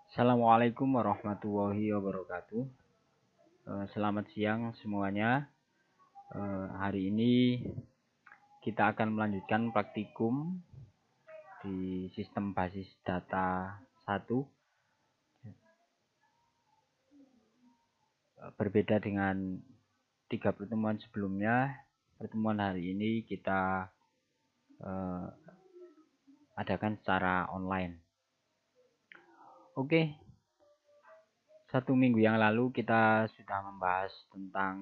Assalamualaikum warahmatullahi wabarakatuh. Selamat siang semuanya. Hari ini kita akan melanjutkan praktikum di sistem basis data 1. Berbeda dengan 3 pertemuan sebelumnya, pertemuan hari ini kita adakan secara online. Oke. 1 minggu yang lalu kita sudah membahas tentang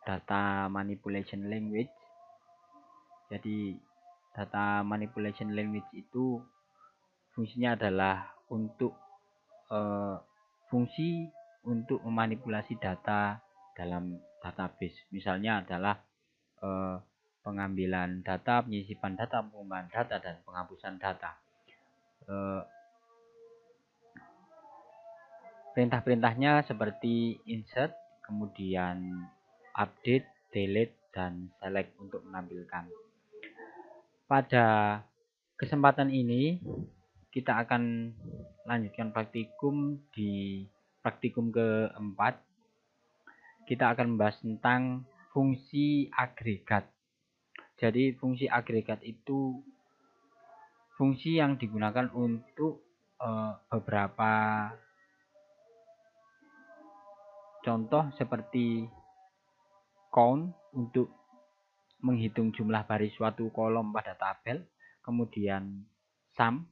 data manipulation language. Jadi data manipulation language itu fungsinya adalah untuk fungsi untuk memanipulasi data dalam database. Misalnya adalah pengambilan data, penyisipan data, pengumpulan data, dan penghapusan data. Perintah-perintahnya seperti insert, kemudian update, delete, dan select untuk menampilkan. Pada kesempatan ini kita akan lanjutkan praktikum di praktikum keempat. Kita akan membahas tentang fungsi agregat. Jadi fungsi agregat itu fungsi yang digunakan untuk beberapa contoh seperti count untuk menghitung jumlah baris suatu kolom pada tabel, kemudian sum,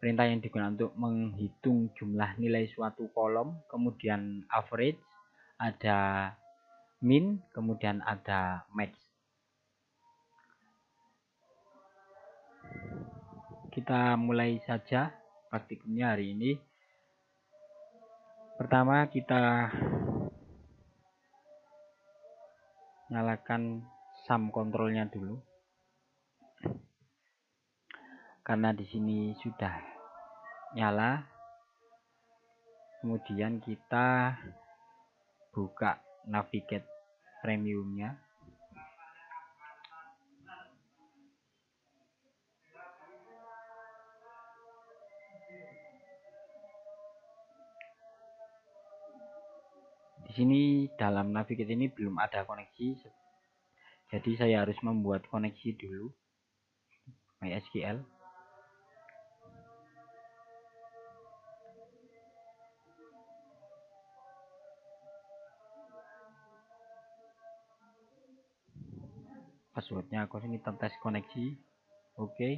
perintah yang digunakan untuk menghitung jumlah nilai suatu kolom, kemudian average, ada min, kemudian ada max. Kita mulai saja praktikumnya hari ini. Pertama kita nyalakan sum kontrolnya dulu. Karena di sini sudah nyala. Kemudian kita buka navigate premiumnya. Di sini dalam navigate ini belum ada koneksi. Jadi saya harus membuat koneksi dulu. MySQL. Passwordnya aku ini tes koneksi. Oke.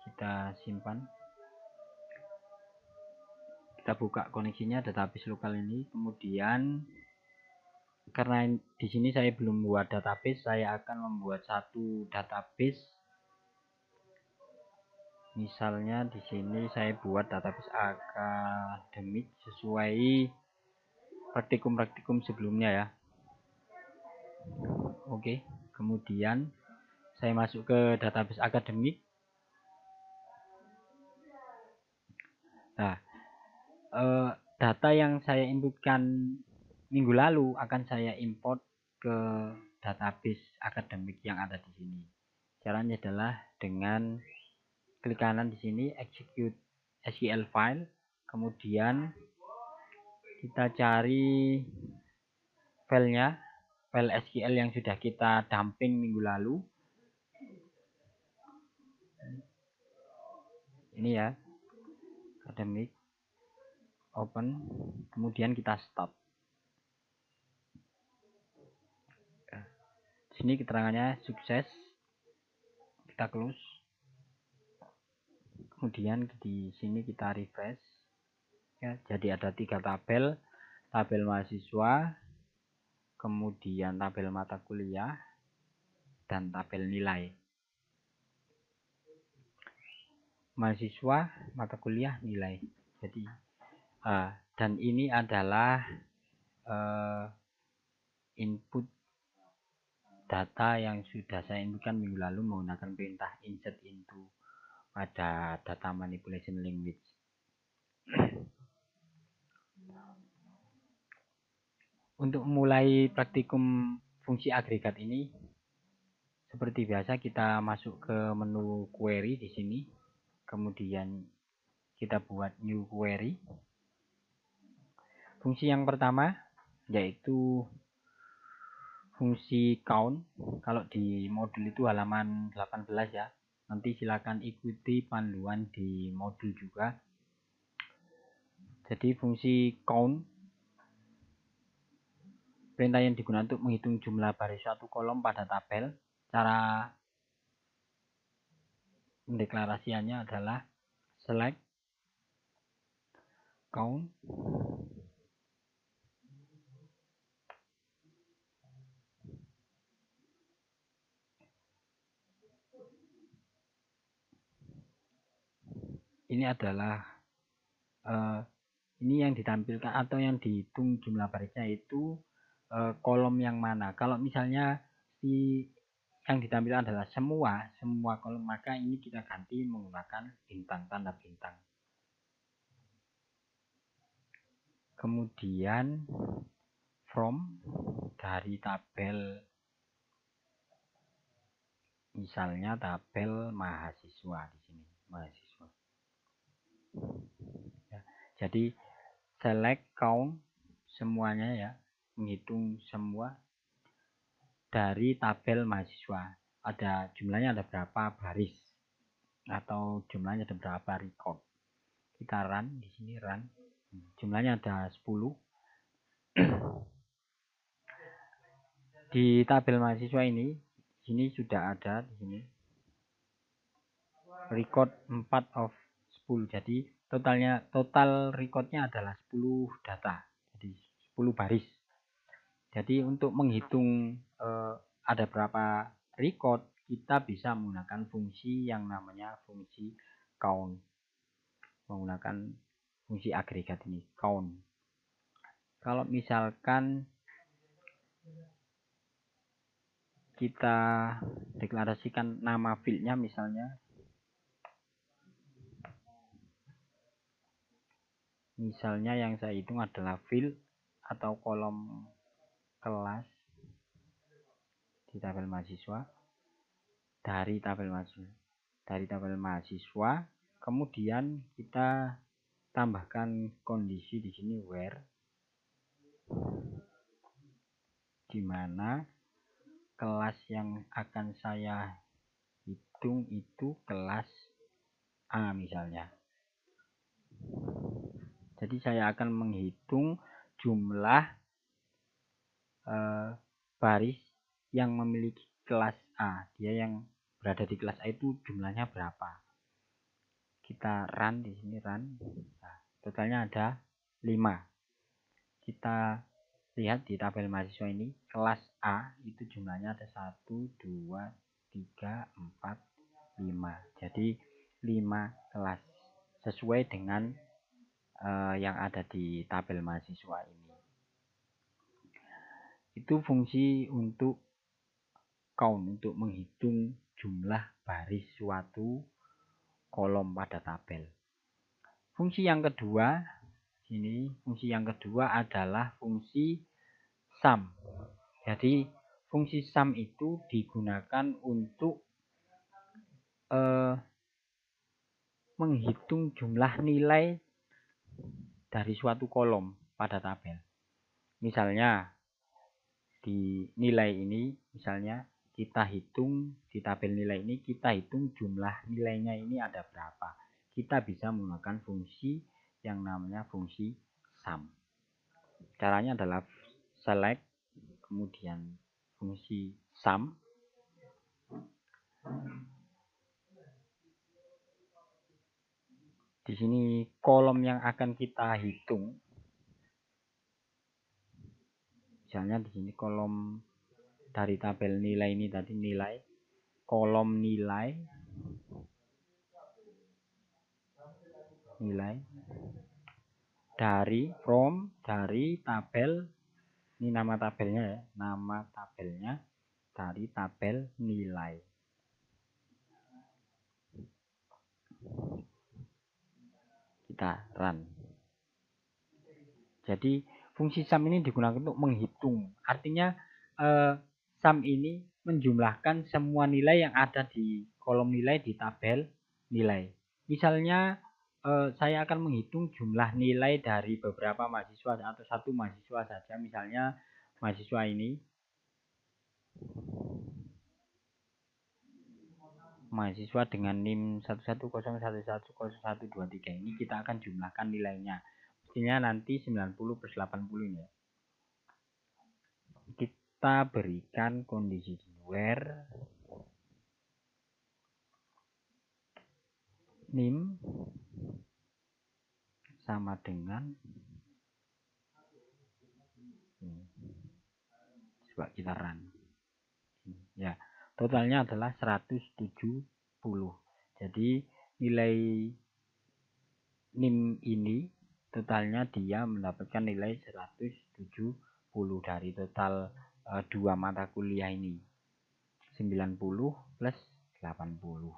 Kita simpan. Kita buka koneksinya database lokal ini. Kemudian karena di sini saya belum buat database, saya akan membuat satu database. Misalnya di sini saya buat database akademik sesuai praktikum-praktikum sebelumnya ya. Oke, kemudian saya masuk ke database akademik. Nah, data yang saya inputkan minggu lalu akan saya import ke database akademik yang ada di sini. Caranya adalah dengan klik kanan di sini execute SQL file, kemudian kita cari filenya, file SQL yang sudah kita dumping minggu lalu. Ini ya, akademik, open, kemudian kita stop. Di sini keterangannya sukses, kita close. Kemudian di sini kita refresh. Ya, jadi ada 3 tabel, tabel mahasiswa, kemudian tabel mata kuliah, dan tabel nilai. Mahasiswa, mata kuliah, nilai. Jadi dan ini adalah input data yang sudah saya inputkan minggu lalu menggunakan perintah insert into pada data manipulation language. Untuk memulai praktikum fungsi agregat ini, seperti biasa kita masuk ke menu query di sini, Kemudian kita buat new query. Fungsi yang pertama yaitu fungsi count. Kalau di modul itu halaman 18 ya. Nanti silakan ikuti panduan di modul juga. Jadi fungsi count perintah yang digunakan untuk menghitung jumlah baris suatu kolom pada tabel. Cara pendeklarasiannya adalah select count ini adalah ini yang ditampilkan atau yang dihitung jumlah barisnya itu kolom yang mana. Kalau misalnya yang ditampilkan adalah semua kolom, maka ini kita ganti menggunakan bintang, tanda bintang. Kemudian from dari tabel, misalnya tabel mahasiswa di sini, mahasiswa. Ya, jadi select count semuanya ya, menghitung semua dari tabel mahasiswa. Ada jumlahnya, ada berapa baris atau jumlahnya ada berapa record. Kita run di sini, run. Jumlahnya ada 10. Di tabel mahasiswa ini sudah ada di sini record 4 of 10. Jadi total recordnya adalah 10 data. Jadi 10 baris. Jadi untuk menghitung ada berapa record, kita bisa menggunakan fungsi yang namanya fungsi count. Menggunakan fungsi agregat ini, count. Kalau misalkan kita deklarasikan nama fieldnya, misalnya yang saya hitung adalah field atau kolom kelas di tabel mahasiswa, dari tabel mahasiswa. Kemudian kita tambahkan kondisi di sini where, di mana kelas yang akan saya hitung itu kelas A misalnya. Jadi saya akan menghitung jumlah baris yang memiliki kelas A. Dia yang berada di kelas A itu jumlahnya berapa. Kita run di sini, run. Nah, totalnya ada 5. Kita lihat di tabel mahasiswa ini, kelas A itu jumlahnya ada 1, 2, 3, 4, 5. Jadi 5 kelas sesuai dengan yang ada di tabel mahasiswa ini. Itu fungsi untuk count, untuk menghitung jumlah baris suatu kolom pada tabel. Fungsi yang kedua adalah fungsi sum. Jadi fungsi sum itu digunakan untuk menghitung jumlah nilai dari suatu kolom pada tabel. Misalnya di nilai ini, misalnya kita hitung di tabel nilai ini, kita hitung jumlah nilainya ini ada berapa. Kita bisa menggunakan fungsi yang namanya fungsi sum. Caranya adalah select, kemudian fungsi sum. Di sini kolom yang akan kita hitung, misalnya di sini kolom dari tabel nilai ini tadi, nilai, kolom nilai dari tabel, ini nama tabelnya ya, nama tabelnya dari tabel nilai. Kita run. Jadi fungsi sum ini digunakan untuk menghitung. Artinya sum ini menjumlahkan semua nilai yang ada di kolom nilai di tabel nilai. Misalnya saya akan menghitung jumlah nilai dari beberapa mahasiswa atau satu mahasiswa saja. Misalnya mahasiswa ini, mahasiswa dengan NIM 110110123 ini kita akan jumlahkan nilainya. Mestinya nanti 90 plus 80 ini. Kita berikan kondisi where NIM sama dengan, coba kita run ya, totalnya adalah 170. Jadi nilai NIM ini totalnya dia mendapatkan nilai 170 dari total 2 mata kuliah ini, 90 plus 80.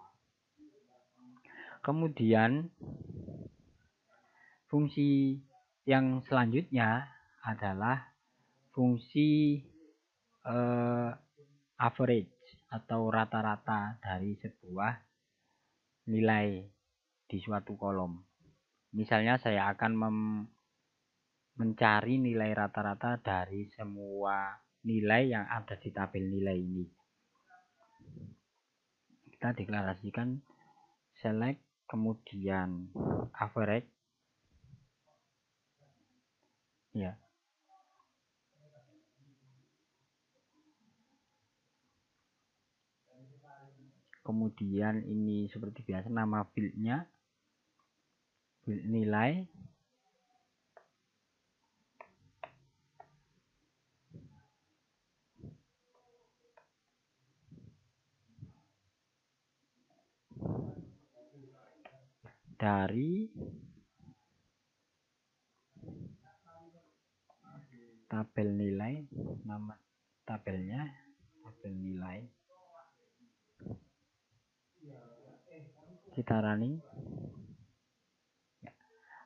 Kemudian fungsi yang selanjutnya adalah fungsi average atau rata-rata dari sebuah nilai di suatu kolom. Misalnya saya akan mencari nilai rata-rata dari semua nilai yang ada di tabel nilai ini. Kita deklarasikan select kemudian average ya. Kemudian ini seperti biasa nama fieldnya, field nilai, dari tabel nilai, nama tabelnya tabel nilai. Kita running.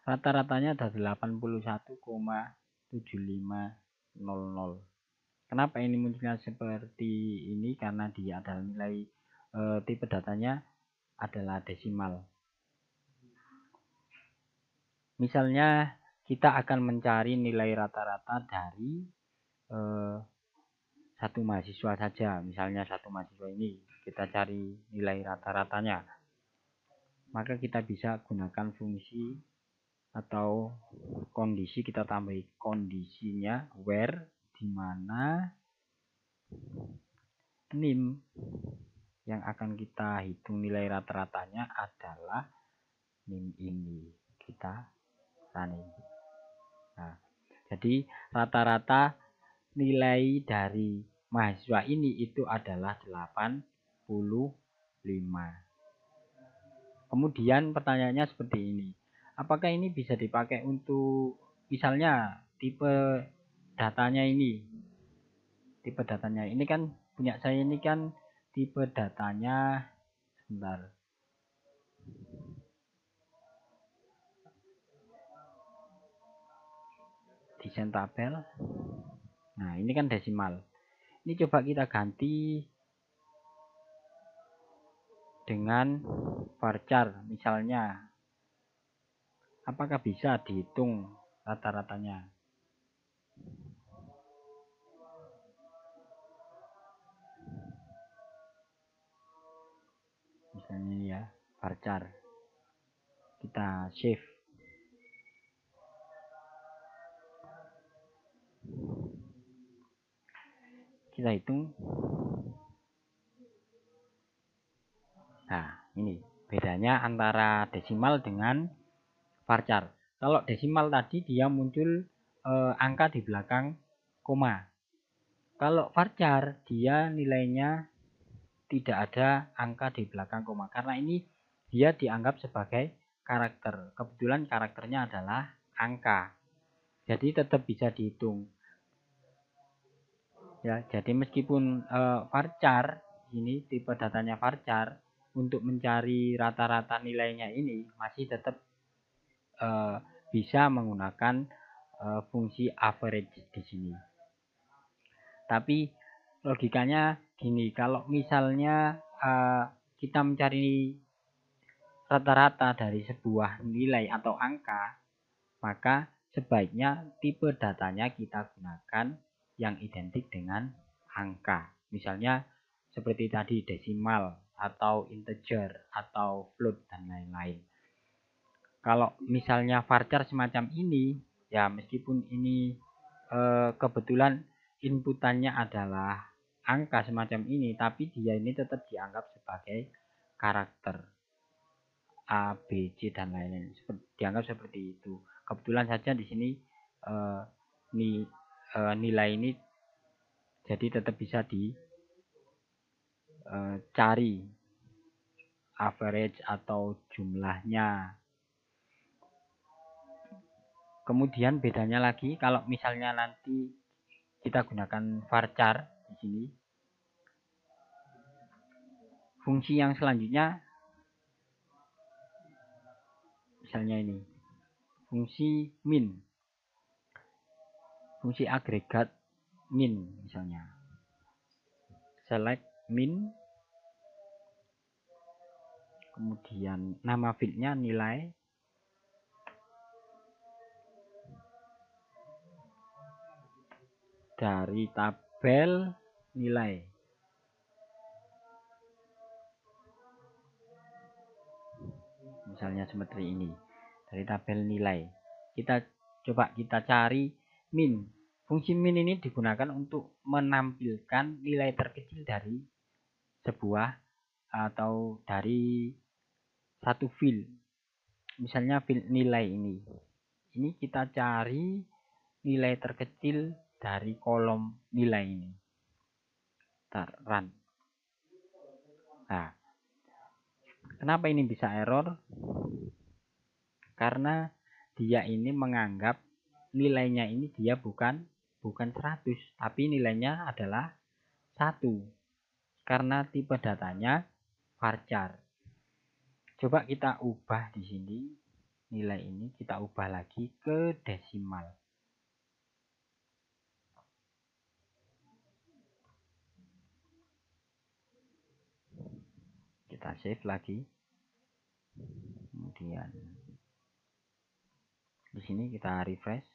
Rata-ratanya ada 81,7500. Kenapa ini munculnya seperti ini? Karena dia adalah nilai tipe datanya adalah desimal. Misalnya kita akan mencari nilai rata-rata dari satu mahasiswa saja. Misalnya satu mahasiswa ini kita cari nilai rata-ratanya. Maka kita bisa gunakan fungsi atau kondisi, kita tambahi kondisinya where, di mana NIM yang akan kita hitung nilai rata-ratanya adalah NIM ini. Kita running. Nah, jadi rata-rata nilai dari mahasiswa ini itu adalah 85. Kemudian pertanyaannya seperti ini. Apakah ini bisa dipakai untuk misalnya tipe datanya ini? Tipe datanya ini kan punya saya ini kan tipe datanya, sebentar. Desain tabel. Nah, ini kan desimal. Ini coba kita ganti dengan varchar misalnya. Apakah bisa dihitung rata-ratanya? Misalnya ini ya, varchar. Kita save. Kita hitung. Nah, ini bedanya antara desimal dengan varchar. Kalau desimal tadi dia muncul angka di belakang koma. Kalau varchar dia nilainya tidak ada angka di belakang koma. Karena ini dia dianggap sebagai karakter. Kebetulan karakternya adalah angka. Jadi tetap bisa dihitung. Ya, jadi meskipun varchar ini tipe datanya varchar, untuk mencari rata-rata nilainya ini masih tetap bisa menggunakan fungsi average di sini. Tapi logikanya gini, kalau misalnya kita mencari rata-rata dari sebuah nilai atau angka, maka sebaiknya tipe datanya kita gunakan yang identik dengan angka. Misalnya seperti tadi desimal atau integer atau float dan lain-lain. Kalau misalnya varchar semacam ini, ya meskipun ini kebetulan inputannya adalah angka semacam ini, tapi dia ini tetap dianggap sebagai karakter A, B, C dan lain-lain. Dianggap seperti itu. Kebetulan saja di sini nilai ini jadi tetap bisa dicari average atau jumlahnya. Kemudian bedanya lagi kalau misalnya nanti kita gunakan varchar di sini. Fungsi yang selanjutnya misalnya ini. Fungsi min. Fungsi agregat min misalnya. Select min. Kemudian nama fieldnya nilai. Dari tabel nilai. Misalnya seperti ini. Dari tabel nilai. Coba kita cari min. Fungsi min ini digunakan untuk menampilkan nilai terkecil dari sebuah atau dari satu field. Misalnya field nilai ini. Ini kita cari nilai terkecil dari kolom nilai ini. Run. Nah, kenapa ini bisa error? Karena dia ini menganggap nilainya ini dia bukan 100, tapi nilainya adalah 1. Karena tipe datanya varchar. Coba kita ubah di sini nilai ini, kita ubah lagi ke desimal. Kita save lagi. Kemudian di sini kita refresh.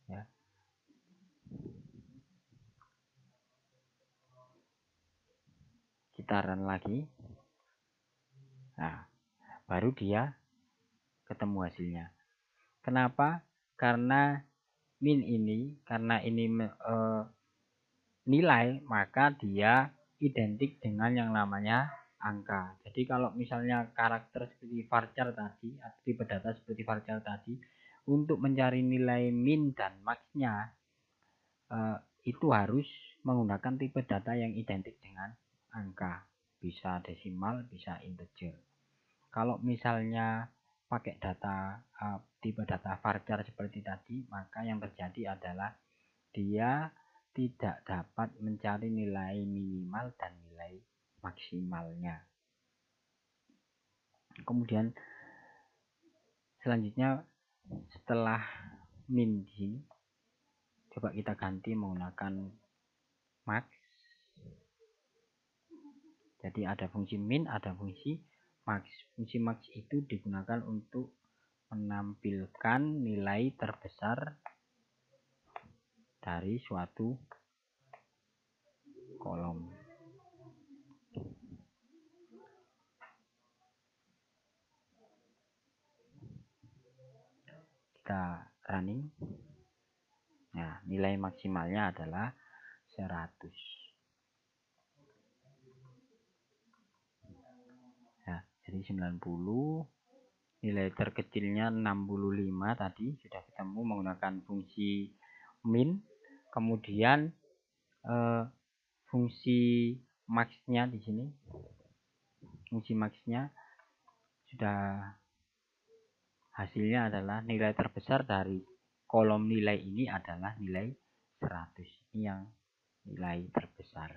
Ya. Kita run lagi. Nah, baru dia ketemu hasilnya. Kenapa? Karena min ini, karena ini nilai, maka dia identik dengan yang namanya angka. Jadi kalau misalnya karakter seperti varchar tadi, tipe data seperti varchar tadi, untuk mencari nilai min dan max-nya itu harus menggunakan tipe data yang identik dengan angka. Bisa desimal, bisa integer. Kalau misalnya pakai data tipe data varchar seperti tadi, maka yang terjadi adalah dia tidak dapat mencari nilai minimal dan nilai maksimalnya. Kemudian selanjutnya setelah min di sini, coba kita ganti menggunakan max. Jadi ada fungsi min, ada fungsi max. Fungsi max itu digunakan untuk menampilkan nilai terbesar dari suatu kolom. Kita running. Nah, nilai maksimalnya adalah 100. Nah, jadi 90. Nilai terkecilnya 65 tadi sudah ketemu menggunakan fungsi min. Kemudian fungsi max-nya di sini. Fungsi max-nya sudah hasilnya adalah nilai terbesar dari kolom nilai ini adalah nilai 100. Ini yang nilai terbesar.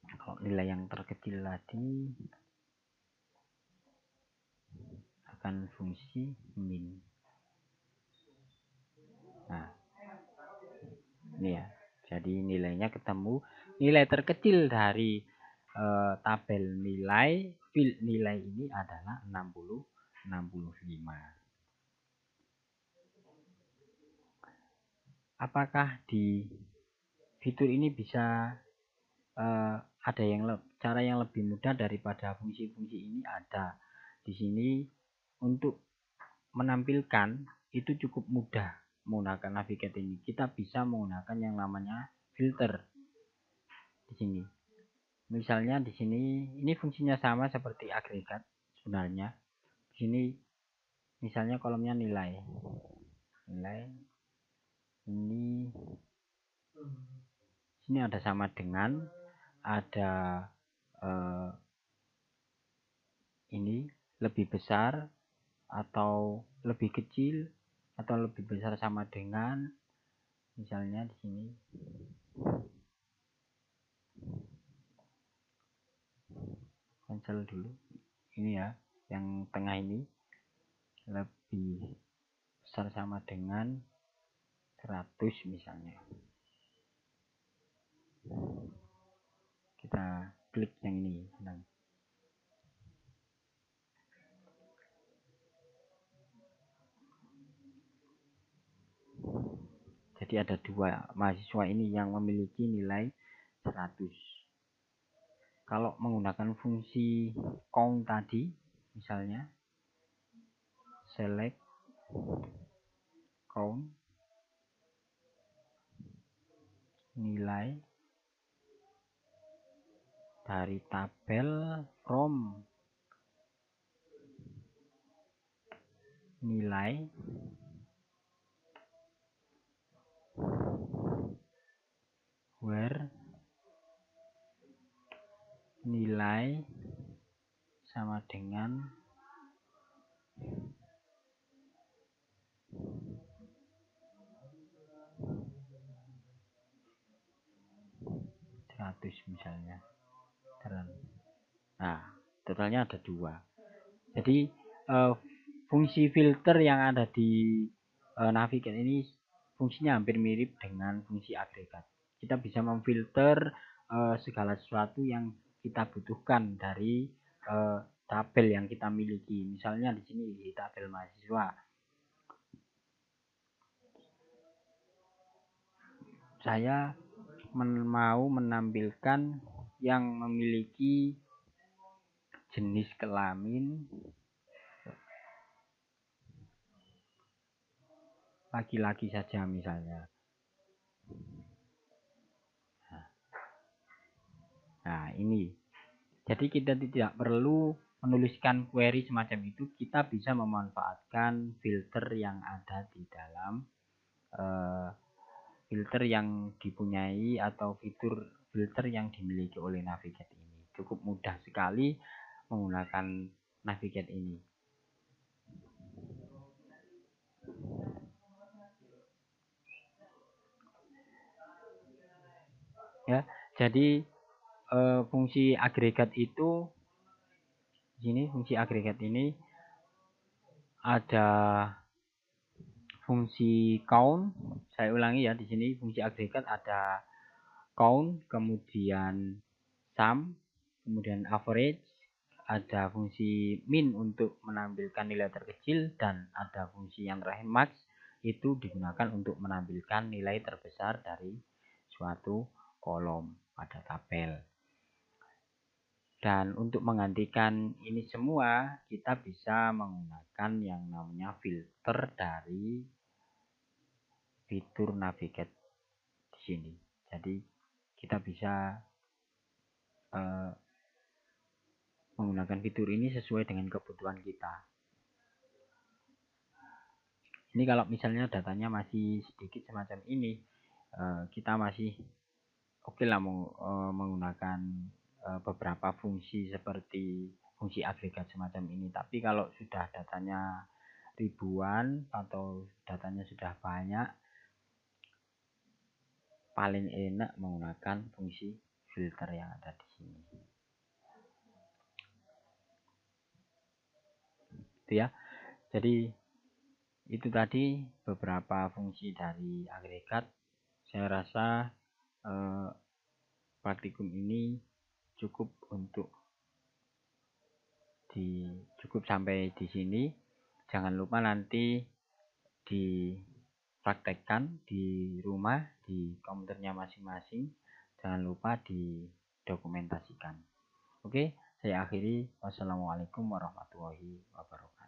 Kalau nilai yang terkecil tadi akan fungsi min. Nah, ini ya. Jadi nilainya ketemu nilai terkecil dari tabel nilai, field nilai ini adalah 60, 65. Apakah di fitur ini bisa ada cara yang lebih mudah daripada fungsi-fungsi ini? Ada. Di sini untuk menampilkan itu cukup mudah menggunakan Navigate ini. Kita bisa menggunakan yang namanya filter di sini. Misalnya di sini ini fungsinya sama seperti agregat sebenarnya. Di sini misalnya kolomnya nilai. Nilai ini sini ada sama dengan, ada ini lebih besar atau lebih kecil atau lebih besar sama dengan, misalnya di sini cancel dulu ini ya, yang tengah ini lebih besar sama dengan 100 misalnya. Kita klik yang ini. Jadi ada dua mahasiswa ini yang memiliki nilai 100. Kalau menggunakan fungsi count tadi, misalnya select count nilai dari tabel from nilai where nilai sama dengan 100 misalnya. Nah, totalnya ada dua. Jadi fungsi filter yang ada di Navigate ini fungsinya hampir mirip dengan fungsi agregat. Kita bisa memfilter segala sesuatu yang kita butuhkan dari tabel yang kita miliki. Misalnya di sini di tabel mahasiswa, saya mau menampilkan yang memiliki jenis kelamin laki-laki saja misalnya. Nah, ini. Jadi kita tidak perlu menuliskan query semacam itu, kita bisa memanfaatkan filter yang ada di dalam filter yang dipunyai atau fitur filter yang dimiliki oleh Navigate ini. Cukup mudah sekali menggunakan Navigate ini. Ya, jadi fungsi agregat itu di sini, fungsi agregat ini ada fungsi count. Saya ulangi ya, di sini fungsi agregat ada count, kemudian sum, kemudian average, ada fungsi min untuk menampilkan nilai terkecil, dan ada fungsi yang terakhir max, itu digunakan untuk menampilkan nilai terbesar dari suatu kolom pada tabel. Dan untuk menggantikan ini semua, kita bisa menggunakan yang namanya filter dari fitur Navigate di sini. Jadi kita bisa menggunakan fitur ini sesuai dengan kebutuhan kita. Ini kalau misalnya datanya masih sedikit semacam ini, kita masih oke lah menggunakan beberapa fungsi seperti fungsi agregat semacam ini. Tapi kalau sudah datanya ribuan atau datanya sudah banyak, paling enak menggunakan fungsi filter yang ada di sini. Itu ya. Jadi itu tadi beberapa fungsi dari agregat. Saya rasa praktikum ini cukup cukup sampai di sini. Jangan lupa nanti dipraktekkan di rumah di komputernya masing-masing. Jangan lupa didokumentasikan. Oke, saya akhiri. Wassalamualaikum warahmatullahi wabarakatuh.